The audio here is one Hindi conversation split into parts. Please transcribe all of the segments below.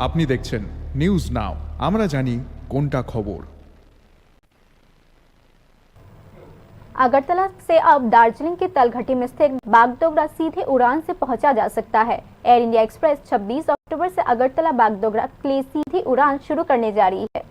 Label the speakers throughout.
Speaker 1: আপনি দেখছেন নিউজ নাও, আমরা জানি কোনটা খবর।
Speaker 2: अगरतला से अब दार्जिलिंग के तलघटी में स्थित बागडोगरा सीधे उड़ान से पहुंचा जा सकता है। एयर इंडिया एक्सप्रेस 26 अक्टूबर से अगरतला बागडोगरा के लिए सीधी उड़ान शुरू करने जा रही है।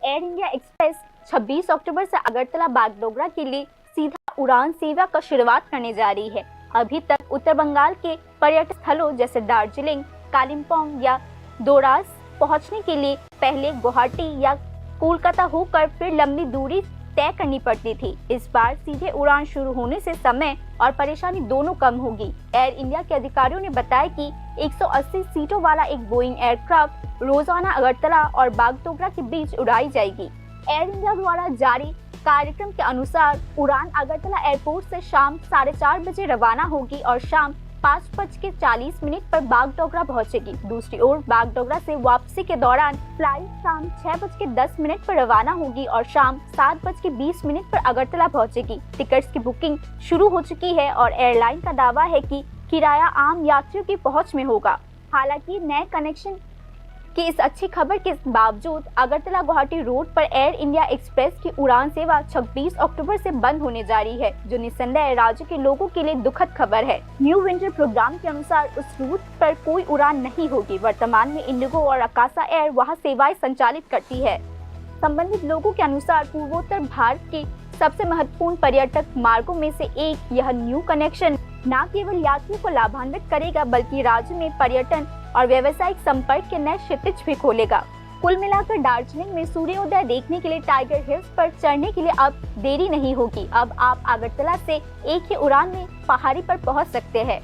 Speaker 2: एयर इंडिया एक्सप्रेस 26 अक्टूबर से अगरतला बागडोगरा के लिए सीधा उड़ान सेवा का शुरुआत करने जा रही है। अभी तक उत्तर बंगाल के पर्यटन स्थलों जैसे दार्जिलिंग, कालिम्पोंग या दोरास पहुंचने के लिए पहले गुवाहाटी या कोलकाता होकर फिर लंबी दूरी तय करनी पड़ती थी। इस बार सीधे उड़ान शुरू होने से समय और परेशानी दोनों कम होगी। एयर इंडिया के अधिकारियों ने बताया कि 180 सीटों वाला एक बोइंग एयरक्राफ्ट रोजाना अगरतला और बागडोगरा के बीच उड़ाई जाएगी। एयर इंडिया द्वारा जारी कार्यक्रम के अनुसार उड़ान अगरतला एयरपोर्ट से शाम 4:30 बजे रवाना होगी और शाम 5:40 पर बागडोगरा पहुंचेगी। दूसरी ओर बागडोगरा से वापसी के दौरान फ्लाइट शाम 6:10 पर रवाना होगी और शाम 7:20 पर अगरतला पहुंचेगी। टिकट्स की बुकिंग शुरू हो चुकी है और एयरलाइन का दावा है कि किराया आम यात्रियों की पहुंच में होगा। हालांकि नए कनेक्शन की इस अच्छी खबर के बावजूद अगरतला गुवाहाटी रोड पर एयर इंडिया एक्सप्रेस की उड़ान सेवा 26 अक्टूबर से बंद होने जा रही है, जो निस्संदेह राज्य के लोगों के लिए दुखद खबर है। न्यू विंटर प्रोग्राम के अनुसार उस रूट पर कोई उड़ान नहीं होगी। वर्तमान में इंडिगो और आकाशा एयर वहां सेवाएं संचालित करती है। संबंधित लोगों के अनुसार पूर्वोत्तर भारत के सबसे महत्वपूर्ण पर्यटक मार्गों में से एक यह न्यू कनेक्शन न केवल यात्रियों को लाभान्वित करेगा बल्कि राज्य में पर्यटन और व्यावसायिक संपर्क के नए क्षितिज भी खोलेगा। कुल मिलाकर दार्जिलिंग में सूर्योदय देखने के लिए टाइगर हिल्स पर चढ़ने के लिए अब देरी नहीं होगी। अब आप अगरतला से एक ही उड़ान में पहाड़ी पर पहुंच सकते हैं।